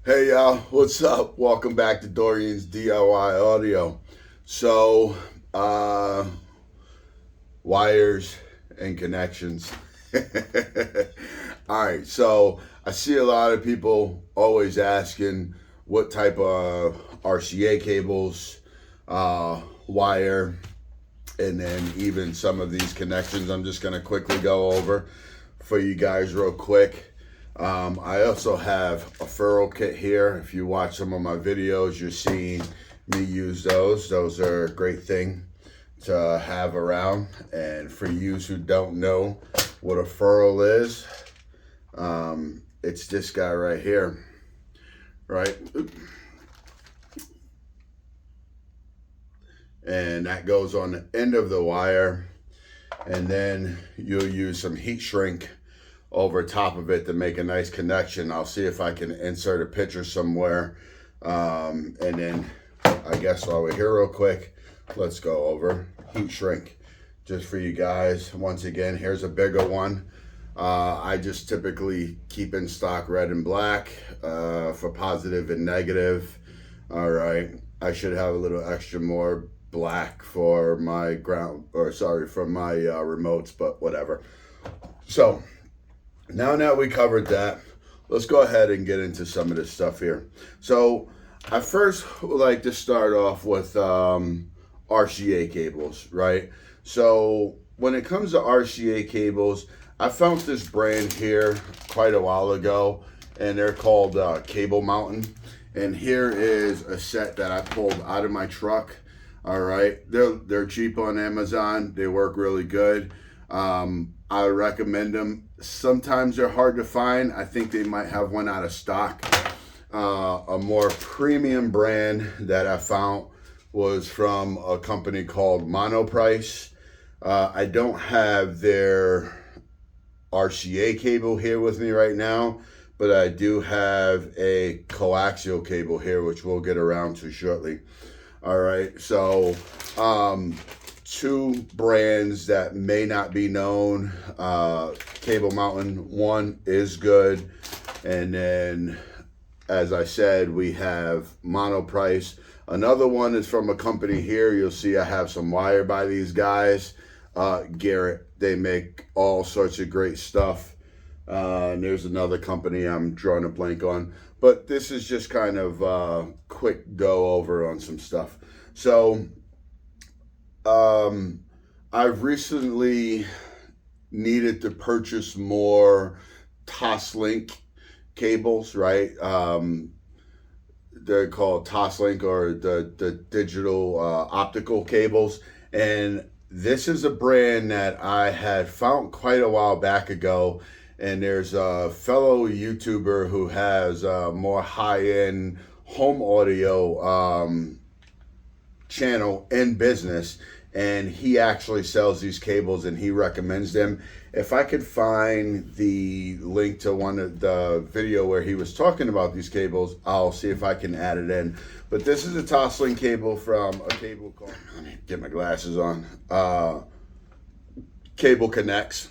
Hey y'all, what's up? Welcome back to Doriansdiyaudio. So, uh, wires and connections. All right, so I see a lot of people always asking what type of RCA cables, wire, and then even some of these connections I'm just going to quickly go over for you guys real quick. I also have a furrow kit here. If you watch some of my videos, you're seeing me use those. Those are a great thing to have around. And for you who don't know what a furrow is, it's this guy right here, right? And that goes on the end of the wire. And then you'll use some heat shrink over top of it to make a nice connection. I'll see if I can insert a picture somewhere. And then I guess while we're here real quick, let's go over heat shrink just for you guys. Once again, here's a bigger one. I just typically keep in stock red and black for positive and negative. All right, I should have a little extra more black for my ground, or sorry, for my remotes, but whatever. So now that we covered that, let's go ahead and get into some of this stuff here. So I first would like to start off with RCA cables, right? So when it comes to RCA cables, I found this brand here quite a while ago, and they're called Cable Mountain. And here is a set that I pulled out of my truck. All right, they're cheap on Amazon. They work really good. I recommend them. Sometimes they're hard to find. I think they might have one out of stock. A more premium brand that I found was from a company called Monoprice. I don't have their RCA cable here with me right now, but I do have a coaxial cable here, which we'll get around to shortly. All right, so two brands that may not be known. Cable Mountain, one is good, and then as I said, we have Monoprice. Another one is from a company here. You'll see I have some wire by these guys, Garrett. They make all sorts of great stuff. And there's another company I'm drawing a blank on, but this is just kind of a quick go over on some stuff. So I've recently needed to purchase more Toslink cables, right? They're called Toslink, or the digital optical cables. And this is a brand that I had found quite a while back ago. And there's a fellow YouTuber who has more high-end home audio channel in business, and he actually sells these cables and he recommends them. If I could find the link to one of the video where he was talking about these cables, I'll see if I can add it in. But this is a Toslink cable from a cable called, let me get my glasses on, Cable Connects.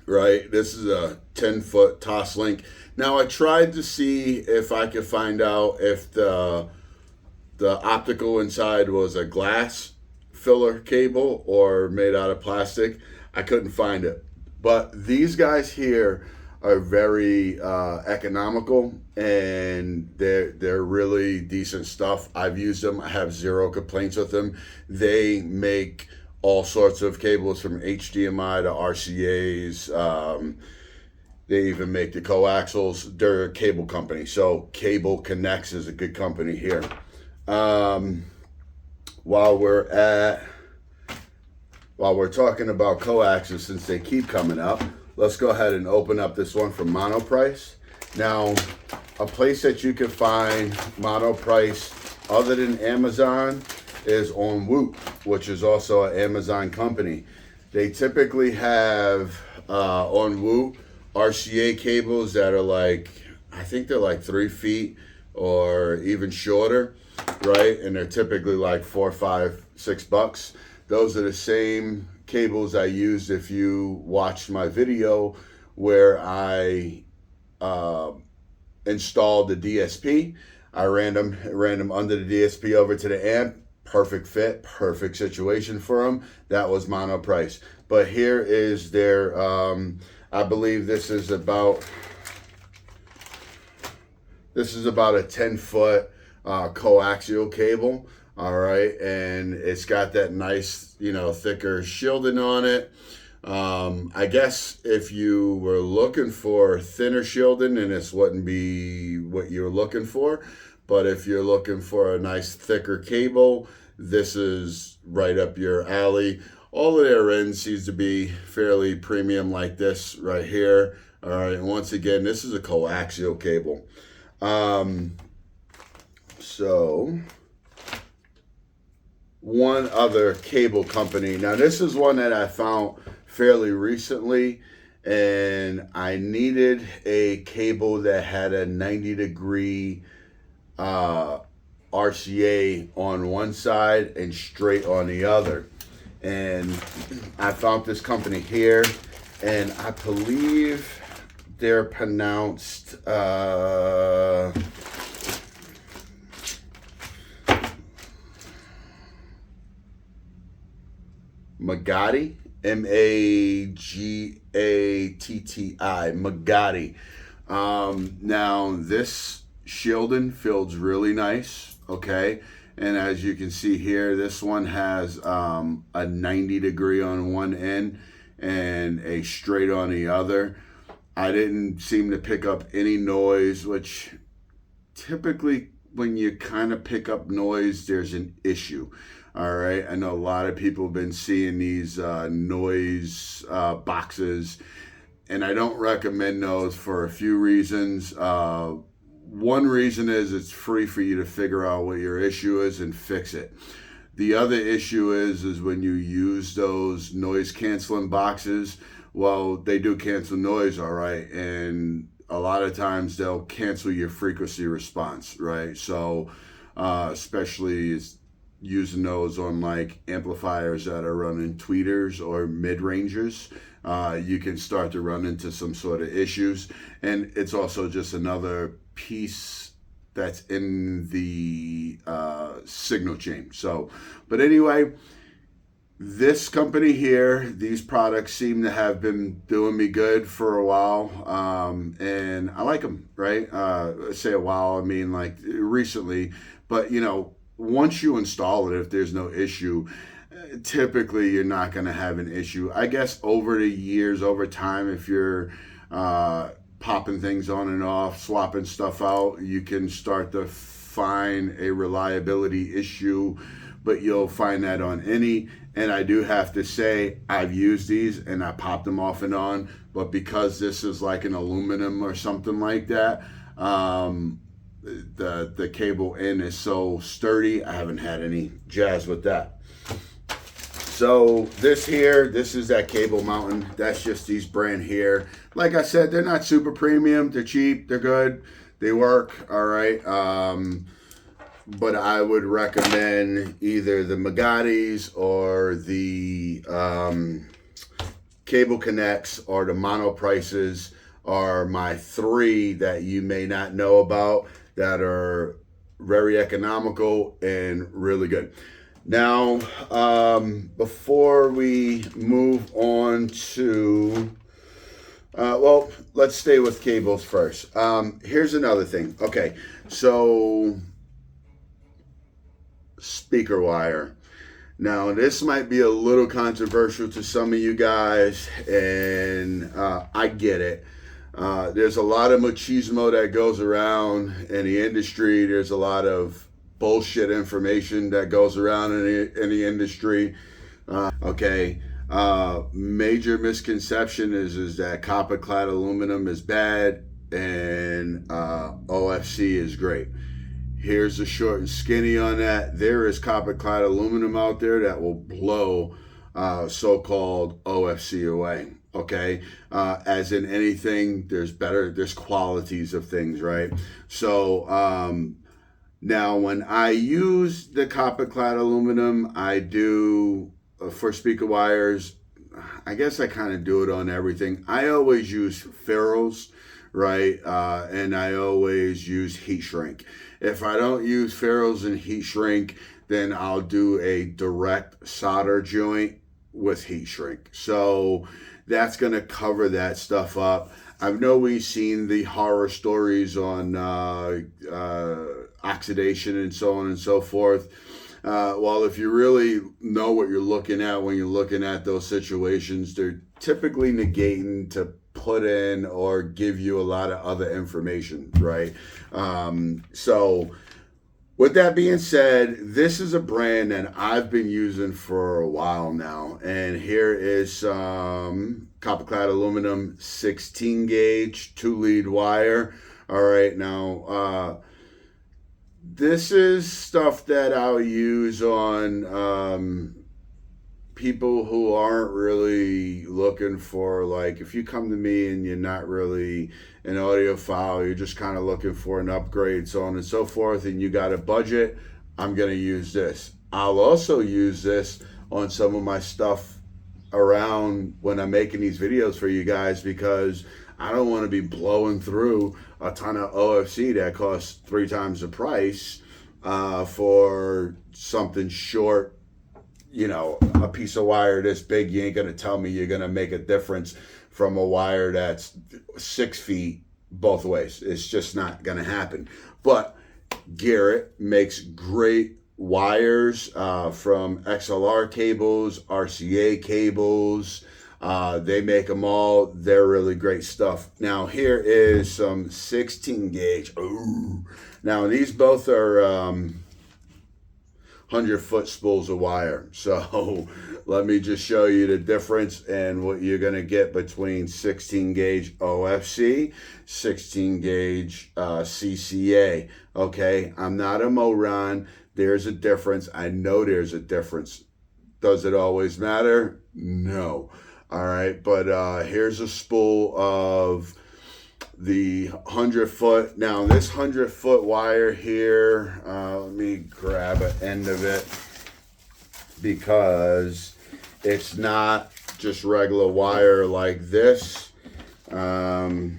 Right, this is a 10-foot Toslink. Now I tried to see if I could find out if the optical inside was a glass filler cable or made out of plastic. I couldn't find it, but these guys here are very economical, and they're really decent stuff. I've used them. I have zero complaints with them. They make all sorts of cables from HDMI to RCAs. They even make the coaxials. They're a cable company. So Cable Connects is a good company here. While we're talking about coaxials, since they keep coming up, let's go ahead and open up this one from Monoprice. Now, a place that you can find Monoprice other than Amazon is on Woot, which is also an Amazon company. They typically have on Woot RCA cables that are like, I think they're like 3 feet or even shorter, right? And they're typically like $4, $5, $6. Those are the same cables I used if you watched my video where I installed the DSP. I ran them under the DSP over to the amp. Perfect fit, perfect situation for them. That was mono price. But here is their, I believe this is about a 10-foot coaxial cable. All right, and it's got that nice, thicker shielding on it. I guess if you were looking for thinner shielding, and this wouldn't be what you're looking for. But if you're looking for a nice thicker cable, this is right up your alley. All of their ends seems to be fairly premium like this right here. All right, and once again, this is a coaxial cable. So one other cable company. Now this is one that I found fairly recently, and I needed a cable that had a 90-degree RCA on one side and straight on the other. And I found this company here, and I believe they're pronounced Magatti, M-A-G-A-T-T-I, Magatti. Now this shielding feels really nice, okay? And as you can see here, this one has a 90-degree on one end and a straight on the other. I didn't seem to pick up any noise, which typically when you kind of pick up noise, there's an issue. All right, I know a lot of people have been seeing these noise boxes, and I don't recommend those for a few reasons. One reason is it's free for you to figure out what your issue is and fix it. The other issue is when you use those noise canceling boxes, well, they do cancel noise, all right, and a lot of times they'll cancel your frequency response, right? So especially using those on like amplifiers that are running tweeters or mid-rangers, you can start to run into some sort of issues. And it's also just another piece that's in the signal chain. So, but anyway, this company here, these products seem to have been doing me good for a while, and I like them, right? Say a while, I mean like recently, but once you install it, if there's no issue, typically you're not going to have an issue. I guess over the years, over time, if you're popping things on and off, swapping stuff out, you can start to find a reliability issue, but you'll find that on any. And I do have to say, I've used these and I popped them off and on, but because this is like an aluminum or something like that, the cable end is so sturdy, I haven't had any jazz with that. So this is that cable mountain. That's just these brand here. Like I said, they're not super premium. They're cheap. They're good. They work. All right. But I would recommend either the Magattis or the Cable Connects or the Mono Prices are my three that you may not know about that are very economical and really good. Now, before we move on to, well, let's stay with cables first. Here's another thing. Okay, so speaker wire. Now, this might be a little controversial to some of you guys, and I get it. There's a lot of machismo that goes around in the industry. There's a lot of bullshit information that goes around in the industry. Major misconception is that copper clad aluminum is bad and OFC is great. Here's the short and skinny on that. There is copper clad aluminum out there that will blow so-called OFC away. Okay, as in anything, there's qualities of things, right? So now when I use the copper clad aluminum, I do for speaker wires. I guess I kind of do it on everything. I always use ferrules, right? And I always use heat shrink. If I don't use ferrules and heat shrink, then I'll do a direct solder joint with heat shrink. So that's going to cover that stuff up. I know we've seen the horror stories on oxidation and so on and so forth. Well, if you really know what you're looking at when you're looking at those situations, they're typically negating to put in or give you a lot of other information, right? So with that being said, this is a brand that I've been using for a while now. And here is some copper clad aluminum 16 gauge 2-lead wire. All right, now this is stuff that I'll use on people who aren't really looking for, like, if you come to me and you're not really an audiophile, you're just kind of looking for an upgrade, so on and so forth, and you got a budget, I'm going to use this. I'll also use this on some of my stuff around when I'm making these videos for you guys, because I don't want to be blowing through a ton of OFC that costs 3 times the price for something short. You know, a piece of wire this big, you ain't gonna tell me you're gonna make a difference from a wire that's 6 feet both ways. It's just not gonna happen. But Garrett makes great wires from XLR cables, RCA cables. They make them all. They're really great stuff. Now here is some 16 gauge. Ooh. Now these both are 100-foot spools of wire. So let me just show you the difference and what you're going to get between 16 gauge OFC, 16 gauge CCA. Okay, I'm not a moron. There's a difference. I know there's a difference. Does it always matter? No. All right, but here's a spool of the 100-foot. Now this 100-foot wire here, let me grab an end of it because it's not just regular wire like this. Okay,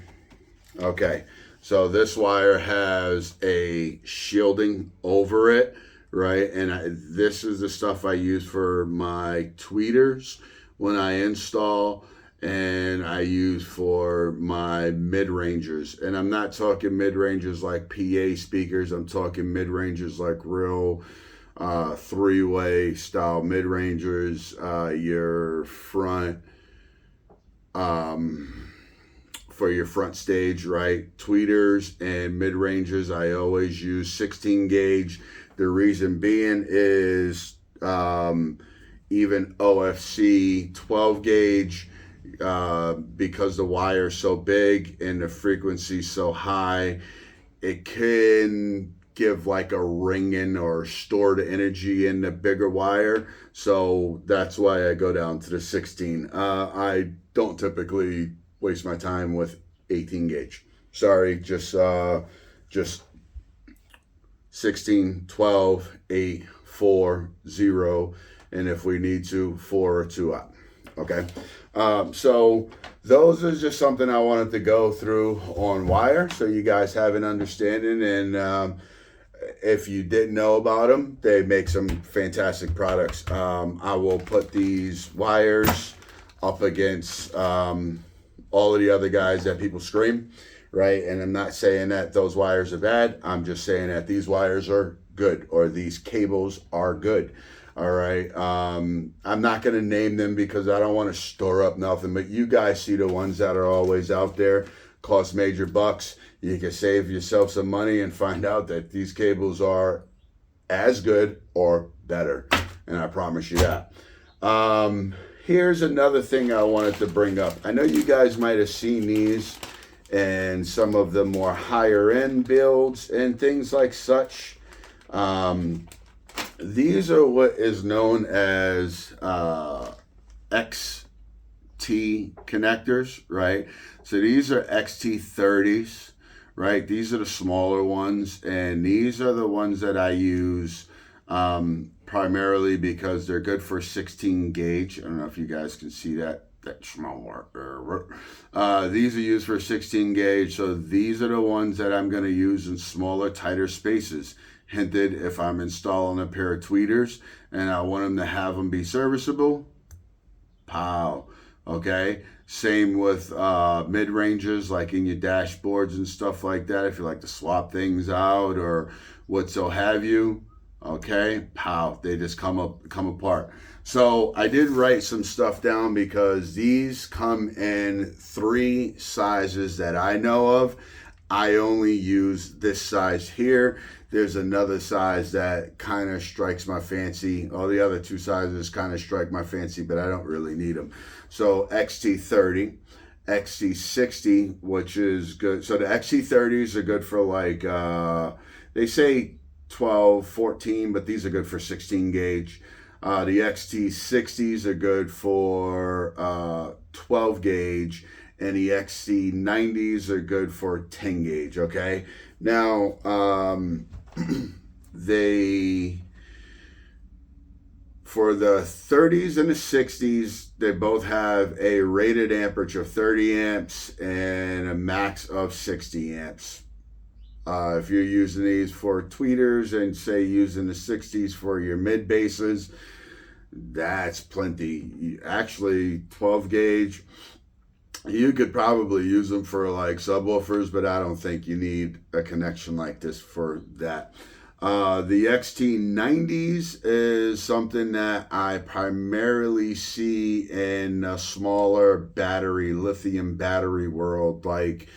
so this wire has a shielding over it, right? And this is the stuff I use for my tweeters when I install, and I use for my mid-rangers. And I'm not talking mid-rangers like PA speakers. I'm talking mid-rangers like real 3-way style mid-rangers. Your front, for your front stage, right? Tweeters and mid-rangers, I always use 16 gauge. The reason being is even OFC 12 gauge, because the wire is so big and the frequency so high, it can give like a ringing or stored energy in the bigger wire. So that's why I go down to the 16. I don't typically waste my time with 18 gauge. Sorry, just 16, 12, 8, 4, 0, and if we need to, 4 or 2 out. Okay, so those are just something I wanted to go through on wire so you guys have an understanding. And if you didn't know about them, they make some fantastic products. I will put these wires up against all of the other guys that people scream, right? And I'm not saying that those wires are bad. I'm just saying that these wires are good, or these cables are good. All right. I'm not going to name them because I don't want to store up nothing, but you guys see the ones that are always out there, cost major bucks. You can save yourself some money and find out that these cables are as good or better. And I promise you that. Here's another thing I wanted to bring up. I know you guys might have seen these and some of the more higher end builds and things like such. These are what is known as XT connectors, right? So these are XT30s, right? These are the smaller ones, and these are the ones that I use primarily because they're good for 16 gauge. I don't know if you guys can see that that smaller. These are used for 16 gauge, so these are the ones that I'm going to use in smaller, tighter spaces. Hinted, if I'm installing a pair of tweeters and I want them to have them be serviceable, pow. Okay, same with mid-ranges, like in your dashboards and stuff like that, if you like to swap things out or what so have you. Okay, pow, they just come apart. So I did write some stuff down because these come in 3 sizes that I know of. I only use this size here. There's another size that kind of strikes my fancy. All the other 2 sizes kind of strike my fancy, but I don't really need them. So XT30, XT60, which is good. So the XT30s are good for like, they say 12, 14, but these are good for 16 gauge. The XT60s are good for 12 gauge, and the XT90s are good for 10 gauge, okay? Now, for the 30s and the 60s, they both have a rated amperage of 30 amps and a max of 60 amps. If you're using these for tweeters and say using the 60s for your mid basses, that's plenty. Actually, 12 gauge, you could probably use them for like subwoofers, but I don't think you need a connection like this for that. The XT90s is something that I primarily see in a smaller battery, lithium battery world, like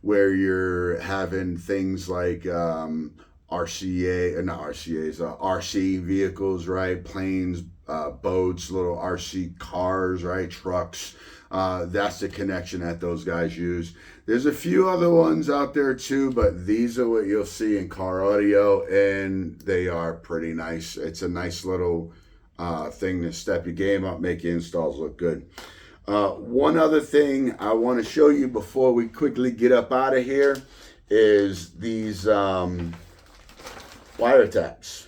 where you're having things like RC vehicles, right? Planes, boats, little RC cars, right? Trucks. That's the connection that those guys use. There's a few other ones out there too, but these are what you'll see in car audio, and they are pretty nice. It's a nice little thing to step your game up, make your installs look good. One other thing I want to show you before we quickly get up out of here is these wiretaps.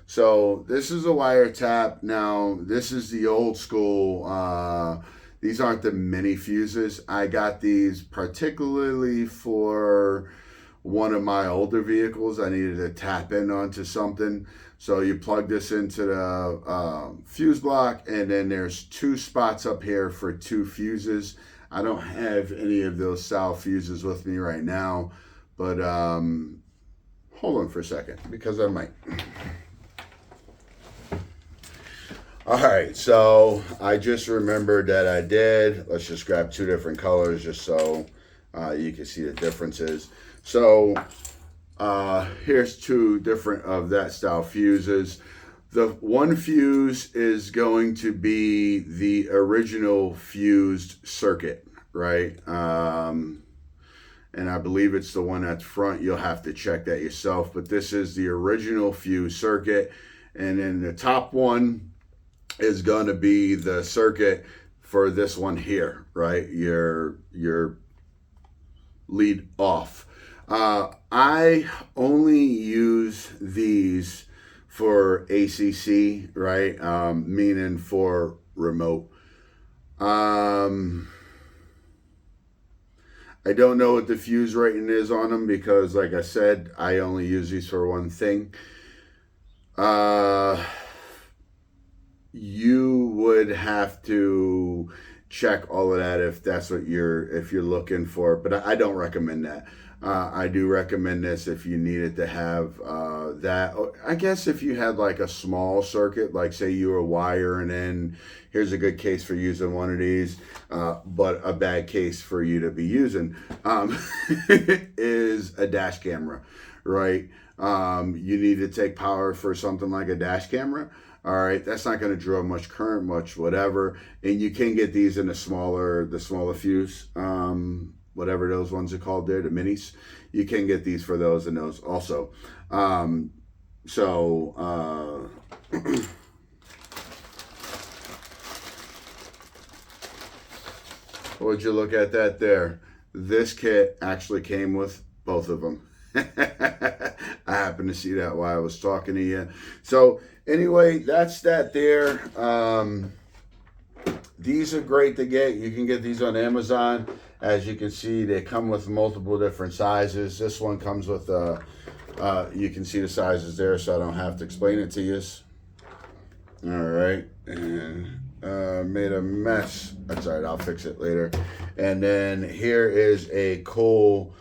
So this is a wiretap. Now, this is the old school. These aren't the mini fuses. I got these particularly for one of my older vehicles. I needed to tap in onto something. So you plug this into the fuse block, and then there's 2 spots up here for 2 fuses. I don't have any of those Sal fuses with me right now, but hold on for a second, because I might. All right, so I just remembered that I did. Let's just grab 2 different colors just so you can see the differences. So here's 2 different of that style fuses. The one fuse is going to be the original fused circuit, right? And I believe it's the one that's front. You'll have to check that yourself, but this is the original fused circuit. And then the top one is going to be the circuit for this one here, right? Your lead off. I only use these for ACC, right? Meaning for remote. I don't know what the fuse rating is on them because, like I said, I only use these for one thing. You would have to check all of that if that's what if you're looking for, but I don't recommend that. I do recommend this if you needed to have that. I guess if you had like a small circuit, like say you were wiring in, here's a good case for using one of these, but a bad case for you to be using is a dash camera, right? You need to take power for something like a dash camera. All right, that's not going to draw much current, much whatever, and you can get these in the smaller fuse, whatever those ones are called there, the minis. You can get these for those and those also. Would you look at that there? This kit actually came with both of them. I happened to see that while I was talking to you. So anyway, that's that there. these are great to get. You can get these on Amazon. As you can see, they come with multiple different sizes. This one comes with you can see the sizes there, so I don't have to explain it to you. All right, and made a mess. That's all right, I'll fix it later. And then here is a cool,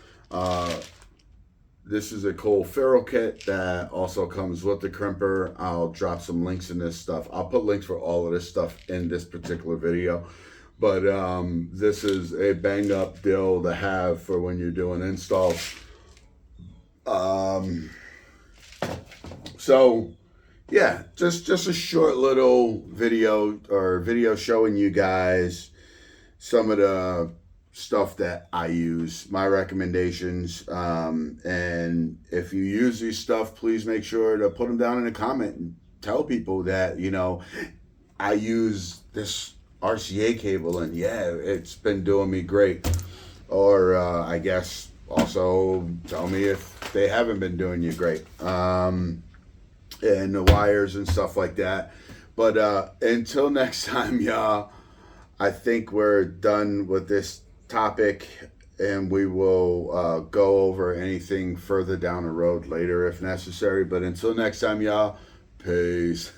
this is a cool ferrule kit that also comes with the crimper. I'll drop some links in this stuff. I'll put links for all of this stuff in this particular video. But this is a bang up deal to have for when you're doing installs. So yeah, just a short little video showing you guys some of the stuff that I use, my recommendations. And if you use these stuff, please make sure to put them down in a comment and tell people that, you know, I use this RCA cable and yeah, it's been doing me great. Or I guess also tell me if they haven't been doing you great. And the wires and stuff like that. But until next time, y'all, I think we're done with this topic, and we will go over anything further down the road later if necessary. But until next time, y'all, peace.